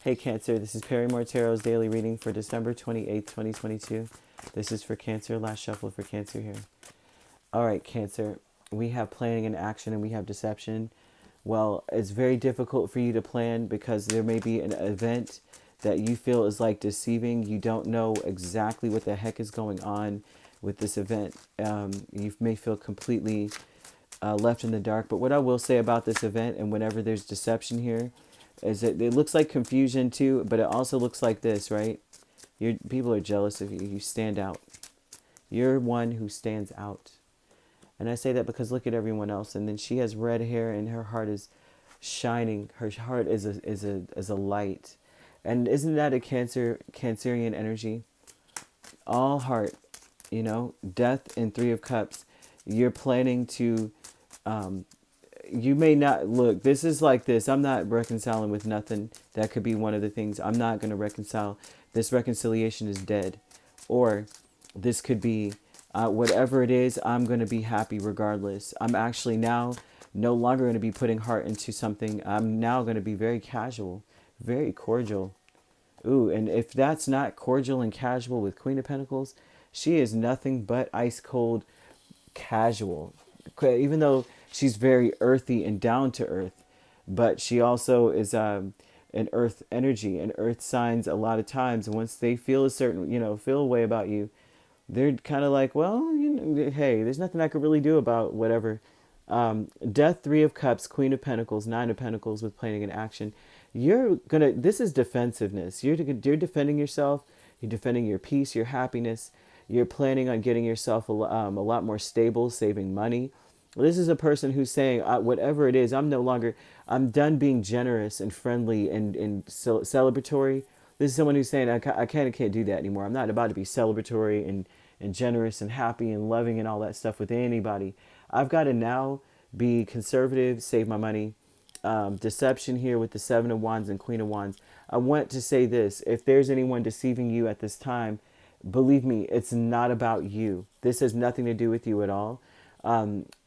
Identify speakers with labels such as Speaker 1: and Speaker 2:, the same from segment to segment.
Speaker 1: Hey Cancer, this is Perrymore Tarot's daily reading for December 28th, 2022. This is for Cancer, last shuffle for Cancer here. All right, Cancer, we have planning and action and we have deception. Well, it's very difficult for you to plan because there may be an event that you feel is like deceiving. You don't know exactly what the heck is going on with this event. You may feel completely left in the dark. But what I will say about this event, and whenever there's deception here, is that it looks like confusion too, but it also looks like this, right? People are jealous of you. You stand out. You're one who stands out. And I say that because look at everyone else. And then she has red hair and her heart is shining. Her heart is a light. And isn't that a Cancerian energy? All heart, death and Three of Cups. You're planning to you may not look, this is like this. I'm not reconciling with nothing. That could be one of the things. I'm not going to reconcile. This reconciliation is dead. Or this could be whatever it is, I'm going to be happy regardless. I'm actually now no longer going to be putting heart into something. I'm now going to be very casual, very cordial. Ooh, and if that's not cordial and casual with Queen of Pentacles, she is nothing but ice cold casual. Even though she's very earthy and down to earth, but she also is an earth energy, and earth signs a lot of times once they feel a certain, feel a way about you, they're kind of like, well, hey, there's nothing I could really do about whatever. Death, Three of Cups, Queen of Pentacles, Nine of Pentacles with planning and action. This is defensiveness. You're defending yourself. You're defending your peace, your happiness. You're planning on getting yourself a lot more stable, saving money. This is a person who's saying, whatever it is, I'm done being generous and friendly and celebratory. This is someone who's saying, I kind of can't do that anymore. I'm not about to be celebratory and generous and happy and loving and all that stuff with anybody. I've got to now be conservative, save my money. Deception here with the Seven of Wands and Queen of Wands. I want to say this. If there's anyone deceiving you at this time, believe me, it's not about you. This has nothing to do with you at all.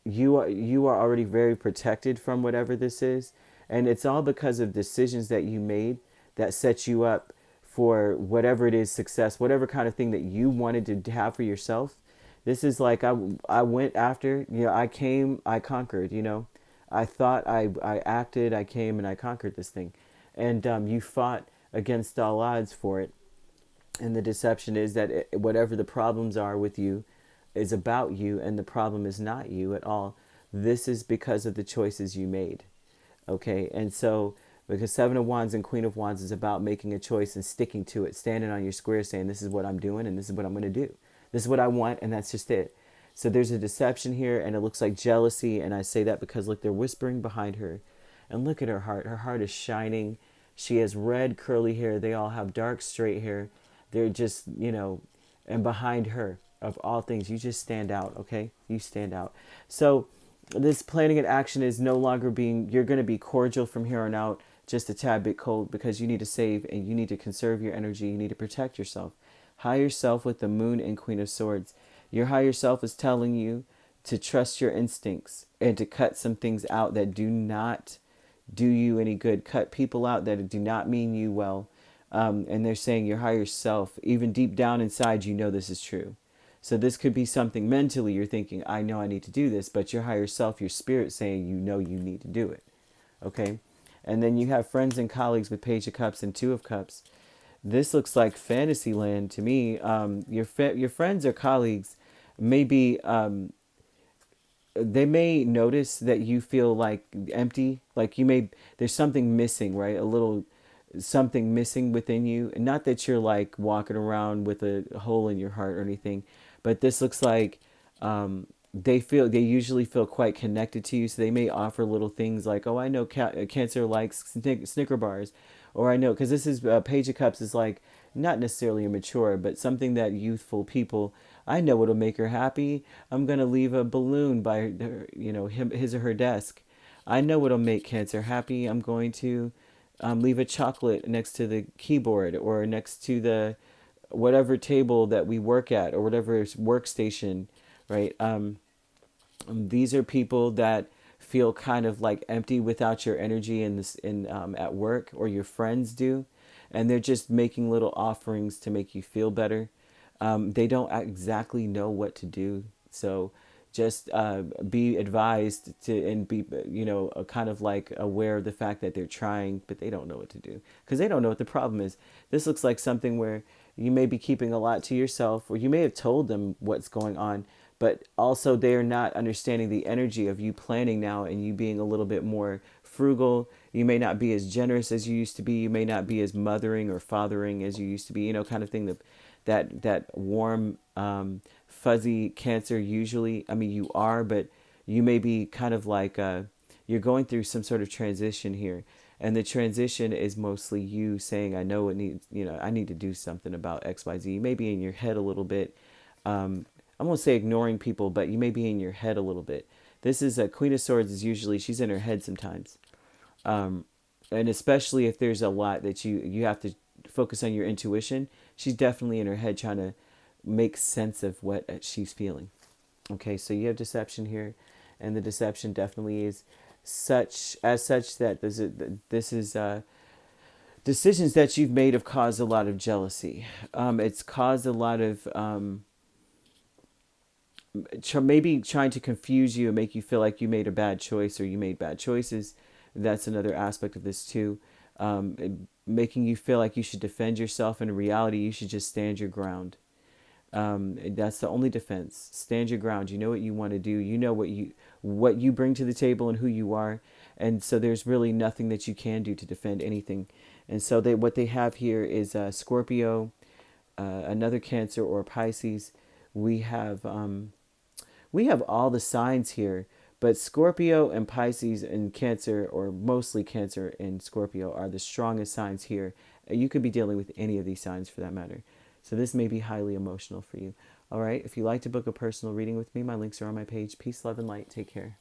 Speaker 1: You are already very protected from whatever this is. And it's all because of decisions that you made that set you up for whatever it is, success, whatever kind of thing that you wanted to have for yourself. This is like I went after, I came, I conquered, I thought, I acted, I came, and I conquered this thing. And you fought against all odds for it. And the deception is that whatever the problems are with you is about you, and the problem is not you at all. This is because of the choices you made. Okay, and so because Seven of Wands and Queen of Wands is about making a choice and sticking to it, standing on your square, saying this is what I'm doing and this is what I'm going to do. This is what I want, and that's just it. So there's a deception here, and it looks like jealousy, and I say that because look, they're whispering behind her. And look at her heart. Her heart is shining. She has red curly hair. They all have dark straight hair. They're just, and behind her, of all things, you just stand out, okay? You stand out. So this planning and action is no longer you're going to be cordial from here on out, just a tad bit cold, because you need to save and you need to conserve your energy. You need to protect yourself. Higher self with the Moon and Queen of Swords. Your higher self is telling you to trust your instincts and to cut some things out that do not do you any good. Cut people out that do not mean you well. And they're saying your higher self, even deep down inside, this is true. So this could be something mentally you're thinking, I know I need to do this, but your higher self, your spirit saying, you need to do it. Okay. And then you have friends and colleagues with Page of Cups and Two of Cups. This looks like fantasy land to me. Your friends or colleagues may be, they may notice that you feel like empty, like there's something missing, right? A little something missing within you. And not that you're like walking around with a hole in your heart or anything, but this looks like they usually feel quite connected to you. So they may offer little things like, oh, I know Cancer likes Snicker bars, or I know, because this is Page of Cups is like not necessarily immature, but something that youthful people, I know what'll make her happy. I'm going to leave a balloon by her, his or her desk. I know what'll make Cancer happy. I'm going to leave a chocolate next to the keyboard or next to the whatever table that we work at or whatever workstation, right? These are people that feel kind of like empty without your energy at work, or your friends do. and they're just making little offerings to make you feel better. They don't exactly know what to do. So just be advised to, and be, kind of like aware of the fact that they're trying, but they don't know what to do because they don't know what the problem is. This looks like something where you may be keeping a lot to yourself, or you may have told them what's going on, but also they're not understanding the energy of you planning now and you being a little bit more frugal. You may not be as generous as you used to be. You may not be as mothering or fathering as you used to be, kind of thing. That warm, fuzzy Cancer, usually, I mean, you are, but you may be kind of like, you're going through some sort of transition here. And the transition is mostly you saying, I know it needs, I need to do something about XYZ. You may be in your head a little bit. I won't say ignoring people, but you may be in your head a little bit. This is a Queen of Swords is usually, she's in her head sometimes. And especially if there's a lot that you have to focus on your intuition, she's definitely in her head trying to make sense of what she's feeling. Okay, so you have deception here, and the deception definitely is such that this is decisions that you've made have caused a lot of jealousy. It's caused a lot of maybe trying to confuse you and make you feel like you made a bad choice or you made bad choices. That's another aspect of this too. Making you feel like you should defend yourself. In reality, you should just stand your ground. That's the only defense. Stand your ground. You know what you want to do. You know what you bring to the table and who you are. And so there's really nothing that you can do to defend anything. And so what they have here is Scorpio, another Cancer or Pisces. We have all the signs here, but Scorpio and Pisces and Cancer, or mostly Cancer and Scorpio, are the strongest signs here. You could be dealing with any of these signs for that matter. So this may be highly emotional for you. All right. If you'd like to book a personal reading with me, my links are on my page. Peace, love, and light. Take care.